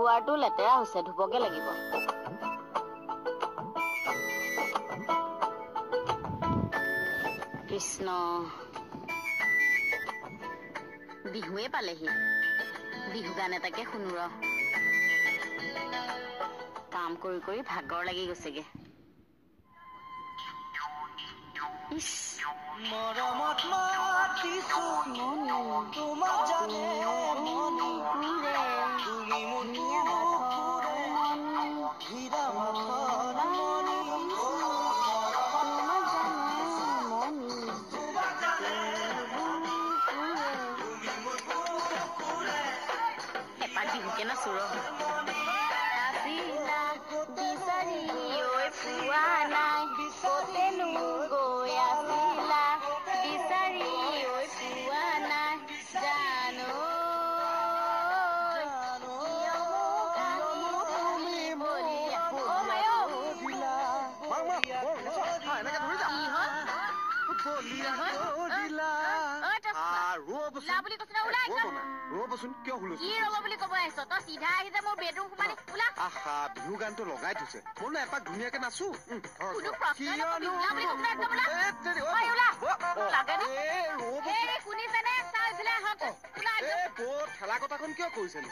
আণ্ডাৰৱেয়াৰটো লেতেৰা হৈছে, ধুবগে লাগিব। কৃষ্ণ, বিহুৱে পালেহি। বিহু গান এটাকে শুনো ৰ। কাম কৰি কৰি ভাগৰ লাগি গৈছেগে। মৰমত মাতিছো তোমাক জানে মনি তুমি মোৰ পুৰে হীৰা মাথৰ মনি তোমাক জানে মনি তোমাক জানে তুমি মোৰ পুৰে এপাক বিহুকে নাচো ৰ। আছিলা বিচাৰি ঐ পোৱা নাই, কতেনো গৈ আছিলা বিচাৰি ঐ পোৱা নাই, জানো বিহু গানটো লগাই থৈছে, মোৰ না এপাক ধুনীয়াকে নাচো। ঠেলা কথাখন কিয় কৈছেনো?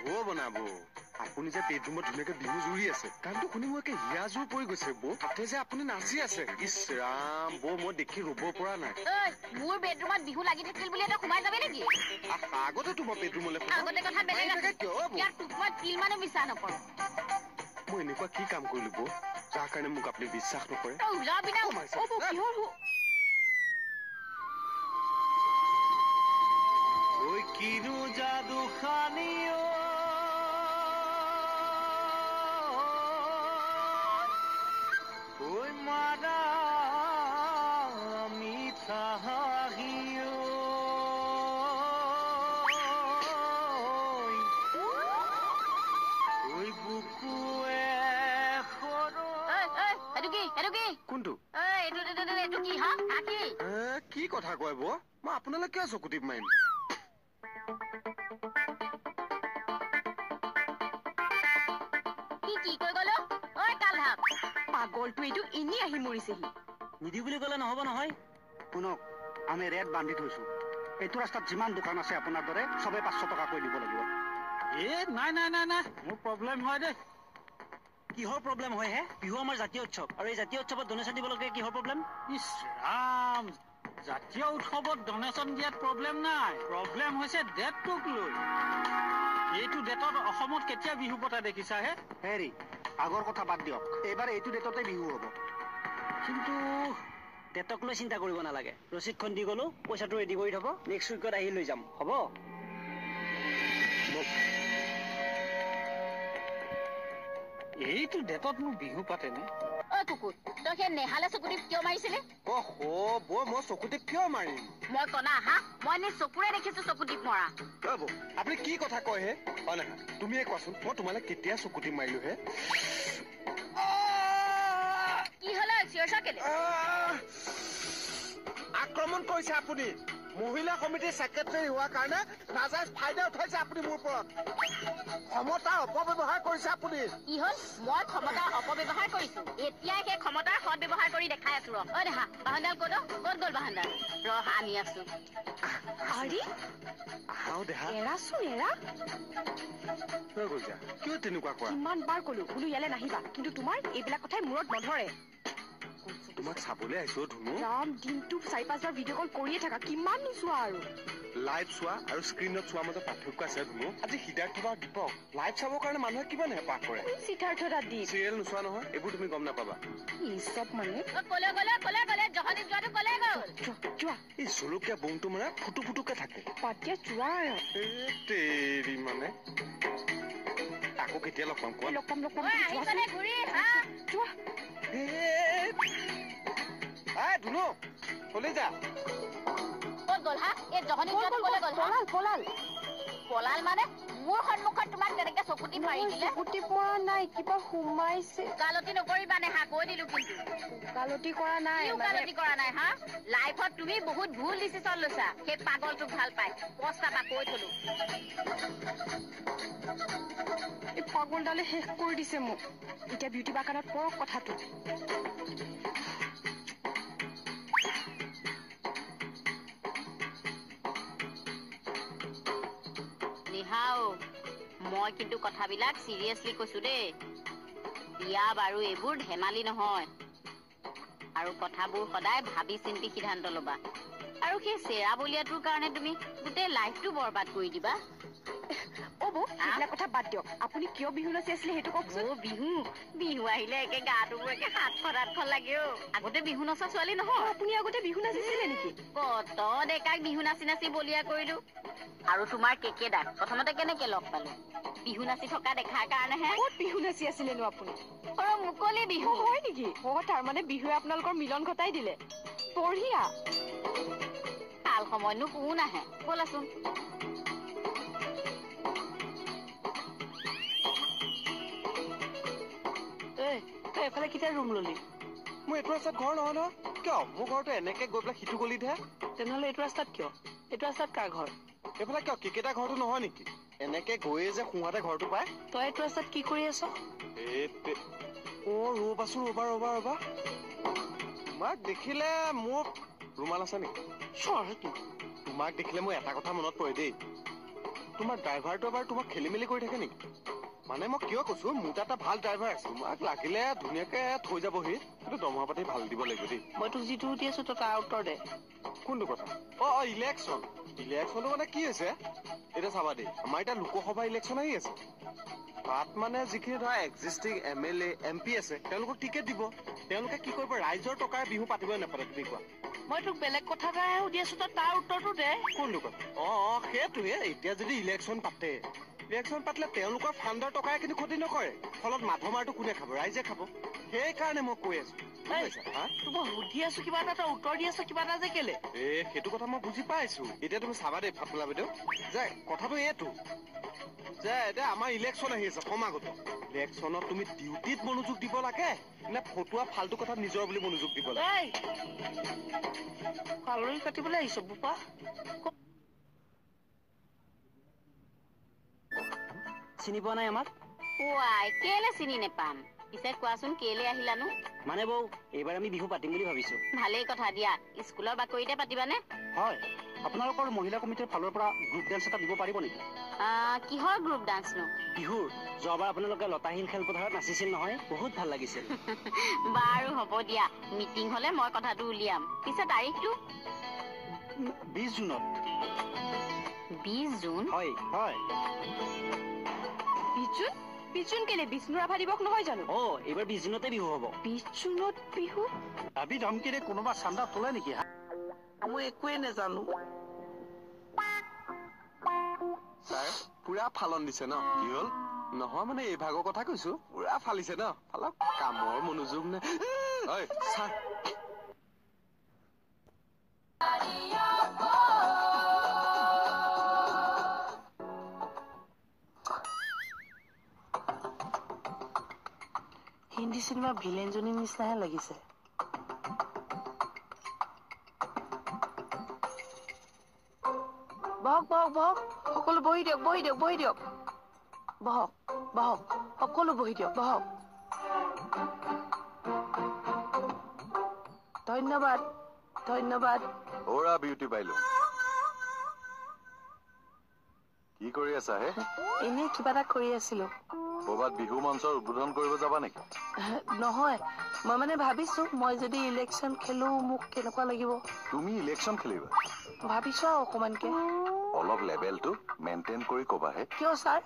ৰ বনাব, আপুনি যে বেডৰুমত ধুনীয়াকে বিহু জুৰি আছে, গানটো শুনি মই একে হিয়াজোৰ পৰি গৈছে বৌ। তাতে যে আপুনি নাচি আছে, ইচ ৰাম বৌ, মই দেখি ৰব পৰা নাই। মোৰ বেডৰুমত বিহু লাগি থাকিল বুলি এটা সোমাই যাবি নেকি? আগতে তোমাৰ বেডৰুমলৈ আগতে কথা বেলেগ আছে, ইয়াত তোক মই তিল মানে বিশ্বাস নকৰো। মই এনেকুৱা কি কাম কৰিলো বৌ, যাৰ কাৰণে মোক আপুনি বিশ্বাস নকৰে? কিনো যাদু খানিও ওই মারা মিঠা হাহিও ওই বুকুয়ে কোনটো? কি কথা কয় বৌ, মই আপোনালৈ কিয় চকু টিপ মাৰিম? পাগলটো এইটো এনেই আহি মৰিছেহি। নিদি বুলি ক'লে নহ'ব নহয়। শুনক, আমি ৰেট বান্ধি থৈছো, এইটো ৰাস্তাত যিমান দোকান আছে আপোনাৰ দৰে চবে 500 টকাকৈ দিব লাগিব। নাই নাই নাই নাই, মোৰ প্ৰব্লেম হয় দেই। কিহৰ প্ৰব্লেম হয় হে? বিহু আমাৰ জাতীয় উৎসৱ, আৰু এই জাতীয় উৎসৱত ডনেশ্যন দিব লাগে, কিহৰ প্ৰব্লেম? ইছ ৰাম, জাতীয় উৎসৱত ডনেশ্যন দিয়াত প্ৰব্লেম নাই, প্ৰব্লেম হৈছে ডেটটোক লৈ। এইটো ডেটত অসমত কেতিয়া বিহু পতা দেখিছা হে? হেৰি, আগৰ কথা বাদ দিয়ক, এইবাৰ এইটো ডেটতে বিহু হ'ব। কিন্তু ডেটক লৈ চিন্তা কৰিব নালাগে, ৰচিদখন দি গ'লো, পইচাটো ৰেডি কৰি থ'ব, নেক্সট উইকত আহি লৈ যাম, হ'ব? এইটো ডেটত মোৰ বিহু পাতেনে? কুকুৰ, তই সেই নেহালে চকুটি কিয় মাৰিছিলি? বৌ, মই চকুটিপ কিয় মাৰিম? মই কনা হা, মই এনে চকুৰে দেখিছো চকুটিপ মৰা। বৌ, আপুনি কি কথা কয় হে? হয় নহয়, তুমিয়ে কোৱাচোন, মই তোমালে কেতিয়া চকুটিপ মাৰিলো হে? কি হলে চিঞৰ কেলে? আক্ৰমণ কৰিছে আপুনি। মহিলা সমিতিৰ ছেক্ৰেটাৰী হোৱাৰ কাৰণে নাজায়জ ফাইদা উঠাইছে আপুনি মোৰ ওপৰত। ক্ষমতাৰ অপব্যৱহাৰ কৰিছে আপুনি। কি হ'ল? মই ক্ষমতাৰ অপব্যৱহাৰ কৰিছো, এতিয়াই সেই ক্ষমতাৰ সৎ ব্যৱহাৰ কৰি দেখাই আছো। ৰ দেখা বাহানডাল ক'ত গ'ল? বাহানডাল ৰ আনি আছো। কিয় তেনেকুৱা কৰা? কিমান বাৰ ক'লো বোলো ইয়ালে নাহিবা, কিন্তু তোমাৰ এইবিলাক কথাই মূৰত নধৰে। তোমাক চাবলৈ আহিছো ধুনু। ৰাম, দিনটো 4-5 বাৰ ভিডিঅ' কল কৰিয়ে থাকা, কিমান নোচোৱা আৰু? লাইভ চোৱা আৰু স্ক্ৰীণত চোৱাৰ মাজত পাৰ্থক্য আছে ধুনু। আজি সিদ্ধাৰ্থ বা দীপক লাইভ চাবৰ কাৰণে মানুহে কিমান হেঁপাহ কৰে। সিদ্ধাৰ্থ দাদি চিৰিয়েল নোচোৱা নহয়, এইবোৰ তুমি গম নাপাবা। চব মানে কলে জহনী যোৱাটো কলে গ'ল। এই জলকীয়া বোমটো মানে ফুটু ফুটুকে থাকে। পাতিয়া চোৱা তেৰি মানে আকৌ কেতিয়া লগ পাম কোৱা? লগ পাম ধুনু চলি যা। ক'ত গ'ল হা? এই জহনী যোৱাটো কলে গ'ল? পলাল মানে মোৰ সন্মুখত তোমাক তেনেকে চকুটি মাৰি দিলে চকুটি পৰা নাই কিবা সোমাইছে গালতি নকৰিবা নেহা কৈ দিলো কিন্তু গালতি কৰা নাই গালতি কৰা নাই হা লাইফত তুমি বহুত ভুল ডিচিছন লৈছা সেই পাগলটোক ভাল পাই পস্তাবা কৈ থলো এই পাগলডালে শেষ কৰি দিছে মোক এতিয়া বিউটি বাগানত পৰক কথাটো নিহাও মই কিন্তু কথাবিলাক চিৰিয়াছলি কৈছো দেই বিয়া বাৰু এইবোৰ ধেমালি নহয় আৰু কথাবোৰ সদায় ভাবি চিন্তি সিদ্ধান্ত ল'বা আৰু সেই চেৰা বলিয়াটোৰ কাৰণে তুমি গোটেই লাইফটো বৰবাদ কৰি দিবা এইবিলাক কথা বাদ দিয়ক আপুনি কিয় বিহু নাচি আছিলে সেইটো কওকচোন বিহু আহিলে একে গাটোবোৰ একে 7-8খন লাগে আগতে বিহু নচা ছোৱালী নহয় আপুনি আগতে বিহু নাচিছিলে নেকি কত ডেকাক বিহু নাচি নাচি বলিয়া কৰিলো আৰু তোমাৰ কেকেদাক প্ৰথমতে কেনেকে লগ পালো বিহু নাচি থকা দেখাৰ কাৰণেহে ক'ত বিহু নাচি আছিলেনো আপুনি মুকলি বিহু হয় নেকি তাৰমানে বিহুৱে আপোনালোকৰ মিলন ঘটাই দিলে বঢ়িয়া কাল সময়নো কোন আহে ব'লাচোন এফালে কেতিয়া ৰুম ললি মোৰ এইটো ৰাস্তাত ঘৰ নহয় নহয় কিয় মোৰ ঘৰটো এনেকে গৈ পেলাই সিটো গলিতহে তেনেহ'লে এইটো ৰাস্তাত কিয় এইটো ৰাস্তাত কাৰ ঘৰ এইফালে কিয় কেকেটা ঘৰটো নহয় নেকি এনেকে গৈয়ে যে সোঁহাতে ঘৰটো পায় তই এইটো ৰাস্তাত কি কৰি আছ ৰবাচোন ৰবা তোমাক দেখিলে মোৰ ৰুমাল আছে নেকি তোমাক দেখিলে মোৰ এটা কথা মনত পৰে দেই তোমাৰ ড্ৰাইভাৰটো এবাৰ তোমাক খেলি মেলি কৰি থাকে নেকি মানে মই কিয় কৈছো মোৰ তাত এটা ভাল ড্ৰাইভাৰ আছে তোমাক লাগিলে ধুনীয়াকে থৈ যাবহি কিন্তু দৰমহা পাতি ভাল দিব লাগিব দেই মই তোক যিটো সুধি আছো তই তাৰ উত্তৰ দে কোনটো কথা ইলেকশ্যনটো মানে কি হৈছে এতিয়া চাবা দেই আমাৰ এতিয়া লোকসভা ইলেকশ্যন আহি আছে তাত মানে যিখিনি ধৰা এক্সিষ্টিং MLA MP আছে তেওঁলোকক টিকেট দিব তেওঁলোকে কি কৰিব ৰাইজৰ টকাৰে বিহু পাতিবই নাপাতে তুমি কোৱা মই তোক বেলেগ কথা এটাহে সুধি আছো তই তাৰ উত্তৰটো দে কোনটো কথা সেইটোৱে এতিয়া যদি ইলেকশ্যন পাতিলে তেওঁলোকৰ ফাণ্ডৰ টকাৰে কিন্তু ক্ষতি নকৰে ফলত মাধমাৰটো কোনে খাব ৰাইজে খাব সেইকাৰণে মই কৈ আছো তোক মই সুধি আছো কিবা এটা তই উত্তৰ দি আছো কিবা এটা যে কেলে সেইটো কথা মই বুজি পাইছো এতিয়া তুমি চাবা দেই ফাটলা বাইদেউ যে কথাটো এইটো যে এতিয়া আমাৰ ইলেকশ্যন আহি আছে সমাগত ইলেকশ্যনত তুমি ডিউটিত মনোযোগ দিব লাগে নে ফটুৱা ফাল্টু কথাত নিজৰ বুলি মনোযোগ দিব লাগে কালৰি কাটিবলৈ আহিছ বোপা চিনি পোৱা নাই আমাক কেলে চিনি নেপাম পিছে কোৱাচোন কেলে আহিলানো মানে বৌ এইবাৰ আমি বিহু পাতিম বুলি ভাবিছো ভালেই কথা দিয়া স্কুলৰ বাকৰিতে পাতিবানে হয় আপোনালোকৰ মহিলা কমিটিৰ ফালৰ পৰা গ্ৰুপ ডান্স এটা দিব পাৰিব নেকি কিহৰ গ্ৰুপ ডান্সনো বিহুৰ যোৱাবাৰ আপোনালোকে লতাহীন খেলপথাৰত নাচিছিল নহয় বহুত ভাল লাগিছিল বাৰু হ'ব দিয়া মিটিং হলে মই কথাটো উলিয়াম পিছে তাৰিখটো 20 জুনত 20 জুন হয় বিজুন কেলে বিষ্ণু ৰাভা দিৱস নহয় জানো এইবাৰ 20 জুনতে বিহু হ'ব 20 জুনত বিহু দাবী ধমকিৰে কোনোবা চান্দা তোলে নেকি মই একোৱে নাজানো ছাৰ পুৰা ফালন দিছে ন কি হ'ল নহয় মানে এই ভাগৰ কথা কৈছো পুৰা ফালিছে ন ফালক কামৰ মনোযোগ নে ছাৰ হিন্দী চিনেমা ভিলেনজনীৰ নিচিনাহে লাগিছে বহক সকলো বহি দিয়ক বহক সকলো বহি দিয়ক বহক ধন্যবাদ ওৰা বিউটি বাইলো কি কৰি আছা হে এনেই কিবা এটা কৰি আছিলো ক'ৰবাত বিহু মঞ্চৰ উদ্বোধন কৰিব যাবা নেকি নহয় মই মানে ভাবিছো মই যদি ইলেকশ্যন খেলো মোক কেনেকুৱা লাগিব তুমি ইলেকশ্যন খেলিবা ভাবিছো অকমানকে অলপ লেভেলটো মেইনটেইন কৰি ক'বাহে কিয় ছাৰ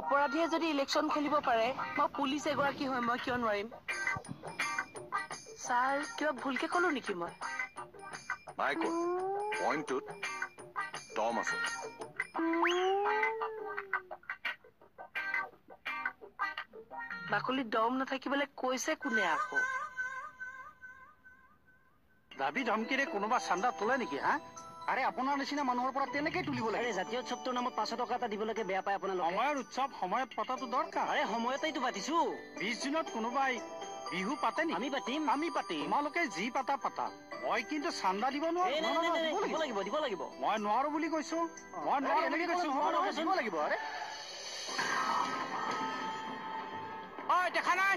অপৰাধীয়ে যদি ইলেকশ্যন খেলিব পাৰে মই পুলিচ এগৰাকী হয় মই কিয় নোৱাৰিম ছাৰ কিবা ভুলকে ক'লো নেকি মই নাই কোৱা পইণ্টটোত দম আছে বাকলিত দম নাথাকিবলৈ কৈছে কোনে আকৌ দাবী ধমকিৰে কোনোবা চান্দা তোলে নেকি আৰে আপোনাৰ নিচিনা মানুহৰ পৰা তেনেকেই তুলিব লাগে। আৰে জাতীয় উৎসৱটোৰ নামত 500 টকা এটা দিবলৈকে বেয়া পায় আপোনালোকে। সময়ৰ উৎসৱ সময়ত পতাটো দৰকাৰ। আৰে সময়তেইতো পাতিছো। 20 জুনত কোনোবাই বিহু পাতে নেকি? আমি পাতিম। তোমালোকে যি পাতা পাতা, মই কিন্তু চান্দা দিব নোৱাৰো। দিব লাগিব। মই নোৱাৰো বুলি কৈছো। মই নোৱাৰো বুলি কৈছো। দিব লাগিব। আৰে ঐ দেখা নাই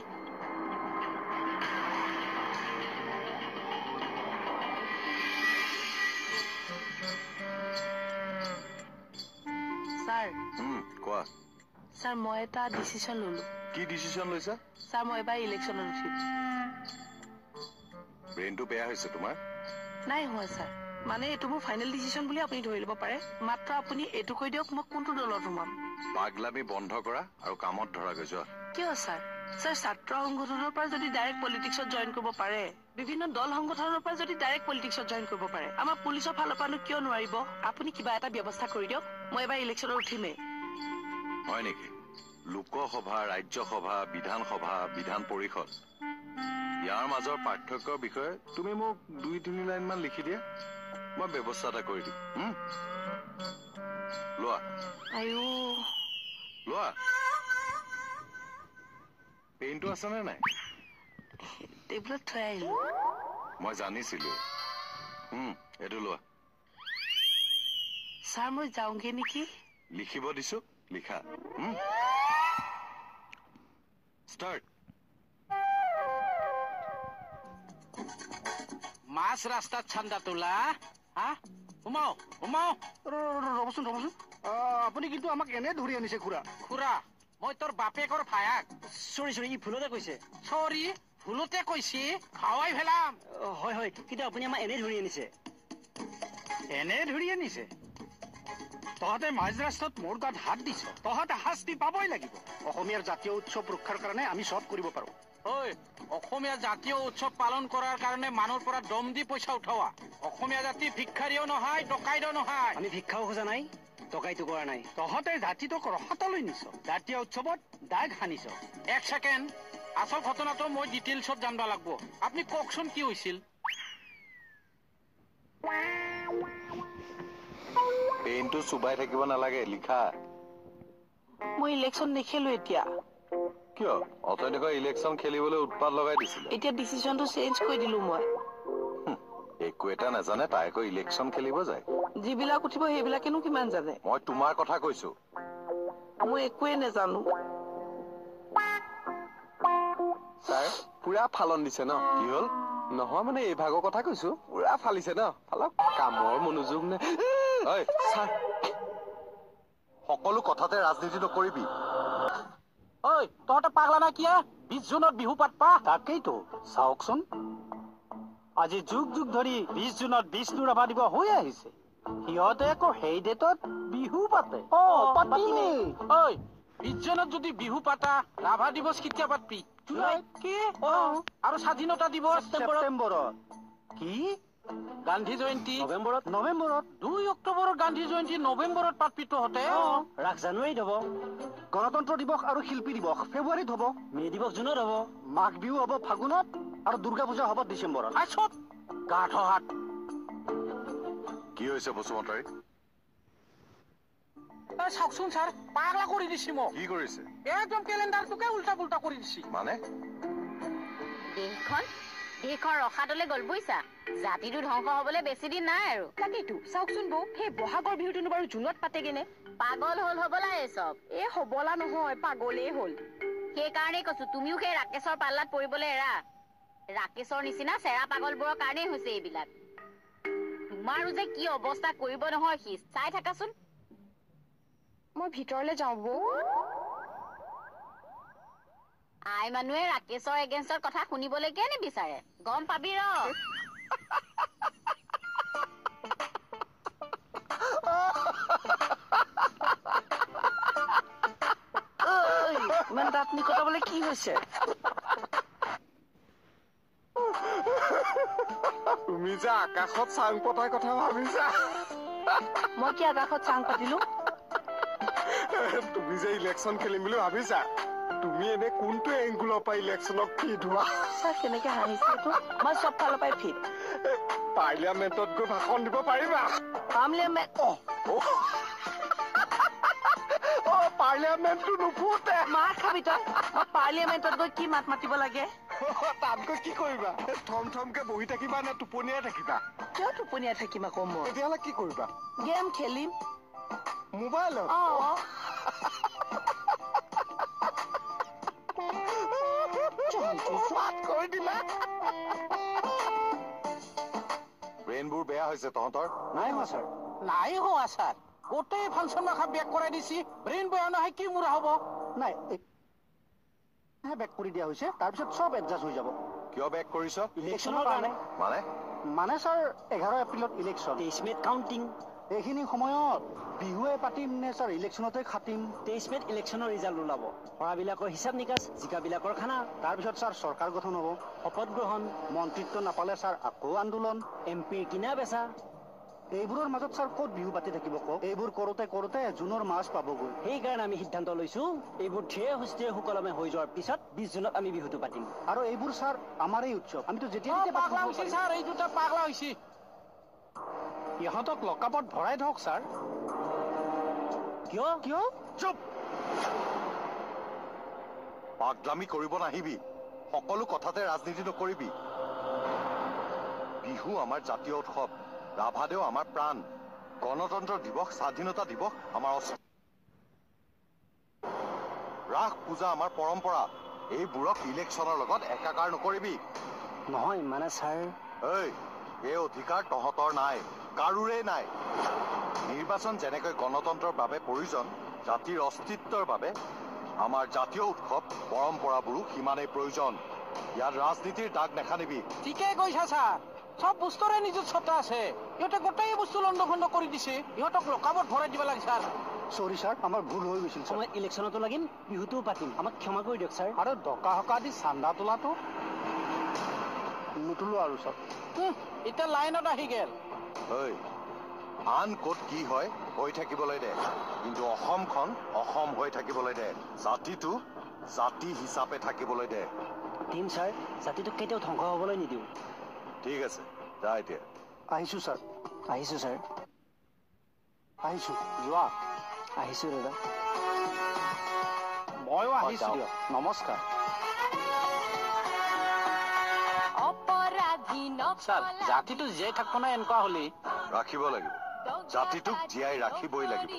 স্যাৰ কোৱা স্যাৰ মই এটা ডিচিশন ললো। কি ডিচিশন লৈছা? স্যাৰ মই এবাৰ ইলেকশ্যনত উঠিম। ব্ৰেইনটো বেয়া হৈছে তোমাৰ? নাই হোৱা স্যাৰ, মানে এইটো মোৰ ফাইনেল ডিচিশন বুলি আপুনি ধৰি ল'ব পাৰে। মাত্ৰ আপুনি এইটো কৈ দিয়ক মই কোনটো দলত সোমাম। পাগলামি বন্ধ কৰা আৰু কামত ধৰাগৈ যোৱা। কিয় স্যাৰ? স্যাৰ ছাত্ৰ সংগঠনৰ পৰা যদি ডাইৰেক্ট পলিটিক্সত জইন কৰিব পাৰে, বিভিন্ন দল সংগঠনৰ পৰা যদি ডাইৰেক্ট পলিটিক্সত জইন কৰিব পাৰে, আমাৰ পুলিচৰ ফালৰ পৰানো কিয় নোৱাৰিব? আপুনি কিবা এটা ব্যৱস্থা কৰি দিয়ক, মই এবাৰ ইলেকশ্যনত উঠিমেই। হয় নেকি? লোকসভা, ৰাজ্যসভা, বিধানসভা, বিধান পৰিষদ, ইয়াৰ মাজৰ পাৰ্থক্যৰ বিষয়ে তুমি মোক 2-3 লাইন মান লিখি দিয়া, মই ব্যৱস্থা এটা কৰি দিম। লোৱা লোৱা। পেইনটো আছেনে নাই? টেবুলত থৈ আহিলো। মই জানিছিলো। এইটো লোৱা। স্যাৰ মই যাওঁগে নেকি? লিখিব দিছো, লিখা। ষ্টাৰ্ট। মাছ ৰাস্তাত চান্দা তোলা। সোমাও ৰবচোন। আপুনি কিন্তু আমাক এনে ধৰি আনিছে খুৰা। মই তোৰ বাপেকৰ ভায়াক। চৰি ই ভুলতে কৈছে। ভুলতে কৈছি খাৱাই ভেলাম। হয় কিন্তু আপুনি আমাক এনেই ধৰি আনিছে। তহঁতে মাজ ৰাস্তাত মোৰ গাত হাত দিছ, তহঁতে শাস্তি পাবই লাগিব। অসমীয়াৰ জাতীয় উৎসৱ ৰক্ষাৰ কাৰণে আমি চব কৰিব পাৰো। অসমীয়া জাতীয় উৎসৱ পালন কৰাৰ কাৰণে মানুহৰ পৰা দম দি পইচা উঠোৱা। অসমীয়া জাতি ভিক্ষাৰীও নহয়, ডকাইতো নহয়। আমি ভিক্ষাও খোজা নাই, ডকাইতো কৰা নাই। তহঁতে জাতিটোক ৰসাতলৈ নিছ, জাতীয় উৎসৱত দাগ সানিছ। এক ছেকেণ্ড, আচল ঘটনাটো মই ডিটেইলছত জানিব লাগিব। আপুনি কওকচোন কি হৈছিল? পেইনটো চুবাই থাকিব নালাগে, লিখা। মই ইলেকশ্যন নেখেলো এতিয়া। কিয়? অতদিনকৈ ইলেকশ্যন খেলিবলৈ উৎপাত লগাই দিছিলে। এতিয়া ডিচিশনটো চেঞ্জ কৰি দিলো মই। একো এটা নাজানে তাই আকৌ ইলেকশ্যন খেলিব যায়। যিবিলাক উঠিব সেইবিলাকেনো কিমান জানে? মই তোমাৰ কথা কৈছো। মই একোৱে নাজানো। ছাৰ পুৰা ফালন দিছে ন? কি হ'ল? নহয় মানে এই ভাগৰ কথা কৈছো, পুৰা ফালিছে ন? ফালক, কামৰ মনোযোগ নে? ছাৰ, সকলো কথাতে ৰাজনীতি নকৰিবি। তহঁতে পাগলা না কিয়া? 20 জুনত বিহু পাতপা। তাকেইতো চাওকচোন, আজি যুগ ধৰি 20 জুনত বিষ্ণু ৰাভা দিৱস হৈ আহিছে। সিহঁতে আকৌ সেই ডেটত বিহু পাতে। 20 জুনত যদি বিহু পাতা, ৰাভা দিৱস কেতিয়া পাতবি? আৰু স্বাধীনতা দিৱস ছেপ্টেম্বৰত। কি? গান্ধী জয়ন্তী নৱেম্বৰত। 2 অক্টোবৰত গান্ধী জয়ন্তী নৱেম্বৰত পাতবি তহঁতে? ৰাস জানুৱাৰীত হ'ব। গণতন্ত্ৰ দিৱস আৰু শিল্পী দিৱস ফেব্ৰুৱাৰীত হ'ব। মে দিৱস জুনত হ'ব। মাঘ বিহু হ'ব ফাগুনত, আৰু দুৰ্গা পূজা হ'ব ডিচেম্বৰত। গাঠ হাত। কি হৈছে বসুমতাৰী? চাওকচোন ছাৰ, পাগলা কৰি দিছি মোক। কি কৰিছে? একদম কেলেণ্ডাৰটোকে উল্টা পুল্টা কৰি দিছি। মানে দেশখন ৰসাতলে গ'ল বুইছা। জাতিটো ধ্বংস হবলৈ বেছি দিন নাই আৰু। তাকেইতো চাওকচোন বৌ, সেই বহাগৰ বিহুটোনো বাৰু জুনত পাতেগেনে? পাগল হ'ল হবলা এই চব। এই হবলা নহয়, পাগলেই হ'ল। সেইকাৰণেই কৈছো তুমিও সেই ৰাকেশৰ পাল্লাত পৰিবলৈ এৰা। ৰাকেশৰ নিচিনা চেৰা পাগলবোৰৰ কাৰণেই হৈছে এইবিলাক। তোমাৰো যে কি অৱস্থা কৰিব নহয় সি, চাই থাকাচোন। মই ভিতৰলৈ যাওঁ বৌ। আই মানুহে ৰাকেশৰ এগেইনষ্টৰ কথা শুনিবলৈকে নিবিচাৰে, গম পাবি ৰ। ইমান দাঁত নিকটাবলৈ কি হৈছে? তুমি যে আকাশত চাং পতাৰ কথা ভাবিছা। মই কি আকাশত চাং পাতিলো? তুমি যে ইলেকশ্যন খেলিম বুলি ভাবিছা, তুমি এনে কোনটো এংগুলৰ পৰা ইলেকশ্যনক ফিট হোৱা? কেনেকে হাঁহিছে এইটো? মই চব ফালৰ পৰাই ফিট। পাৰ্লিয়ামেণ্টত গৈ ভাষণ দিব পাৰিবা পাৰ্লিয়ামেণ্টটো নুফুটে মাৰ খাবি তই মই পাৰ্লিয়ামেণ্টত গৈ কি মাত মাতিব লাগে তাত গৈ কি কৰিবা থম থমকে বহি থাকিবা নে টোপনিয়াই থাকিবা কিয় টোপনিয়াই থাকিম আকৌ মই তেতিয়াহ'লে কি কৰিবা গেম খেলিম মোবাইলত কৈ দিলা ব্ৰেইনবোৰ বেয়া হৈছে তহঁতৰ নাই হোৱা ছাৰ নাই হোৱা ছাৰ গোটেই ফাংচন মাখা বেক কৰাই দিছি ব্ৰেইন বেয়া নহয় কি মুৰা হ'ব নাই বেক কৰি দিয়া হৈছে তাৰপিছত চব এডজাষ্ট হৈ যাব কিয় বেক কৰিছ ইলেকশ্যনৰ কাৰণে মানে ছাৰ 11 এপ্ৰিলত ইলেকশ্যন 23 মেত কাউণ্টিং এইখিনি সময়ত বিহুৱে পাতিম নে ছাৰ ইলেকশ্যনতে খাটিম 23 মেত ইলেকশ্যনৰ ৰিজাল্ট ওলাব পঢ়াবিলাকৰ হিচাপ নিকাচ জিকাবিলাকৰ খানা তাৰপিছত ছাৰ চৰকাৰ গঠন হ'ব শপত গ্ৰহণ মন্ত্ৰিত্ব নাপালে ছাৰ আকৌ আন্দোলন এমপিৰ কিনা বেচা এইবোৰৰ মাজত ছাৰ ক'ত বিহু পাতি থাকিব কওক এইবোৰ কৰোতে জুনৰ মাছ পাবগৈ সেইকাৰণে আমি সিদ্ধান্ত লৈছো এইবোৰ ধীৰে সুস্থিৰে সুকলমে হৈ যোৱাৰ পিছত 20 জুনত আমি বিহুটো পাতিম আৰু এইবোৰ ছাৰ আমাৰেই উৎসৱ আমিতো যেতিয়া ছাৰ এই দুটা পাগলা হৈছে ইহঁতক লকআপত ভৰাই থওক ছাৰ কিয় চুপ পাগলামি কৰিব নাহিবি সকলো কথাতে ৰাজনীতি নকৰিবি বিহু আমাৰ জাতীয় উৎসৱ ৰাভাদেও আমাৰ প্ৰাণ গণতন্ত্ৰ দিৱস স্বাধীনতা দিৱস আমাৰ ৰাস পূজা আমাৰ পৰম্পৰা এইবোৰক ইলেকশ্যনৰ লগত একাকাৰ নকৰিবি নহয় মানে ছাৰ এই অধিকাৰ তহঁতৰ নাই কাৰোৰে নাই নিৰ্বাচন যেনেকৈ গণতন্ত্ৰৰ বাবে প্ৰয়োজন জাতিৰ অস্তিত্বৰ বাবে আমাৰ জাতীয় উৎসৱ পৰম্পৰাবোৰো সিমানেই প্ৰয়োজন ইয়াত ৰাজনীতিৰ দাগ নেখানিবি ঠিকেই কৈছা ছাৰ সব বস্তুৰে নিজস্বতা আছে ইহঁতে গোটেই বস্তু লণ্ডভণ্ড কৰি দিছে ইহঁতক লকআপত ভৰাই দিব লাগে ছাৰ চৰি ছাৰ আমাৰ ভুল হৈ গৈছিল সময়ত ইলেকশ্যনতো লাগিম বিহুটোও পাতিম আমাক ক্ষমা কৰি দিয়ক ছাৰ আৰু ডকা হকা দি চান্দা তোলাটো নুতুলো আৰু ছাৰ এতিয়া লাইনত আহি গেল আন ক'ত কি হয় হৈ থাকিবলৈ দে কিন্তু অসমখন অসম হৈ থাকিবলৈ দে জাতিটো জাতি হিচাপে থাকিবলৈ দে দিম ছাৰ জাতিটোক কেতিয়াও ধ্বংস হ'বলৈ নিদিওঁ ঠিক আছে যা এতিয়া আহিছো ছাৰ আহিছো যোৱা আহিছো দাদা ময়ো আহিছো দিয়ক নমস্কাৰ ছাৰ জাতিটো জীয়াই থাকিব নাই এনেকুৱা হ'লে ৰাখিব লাগিব জাতিটোক জীয়াই ৰাখিবই লাগিব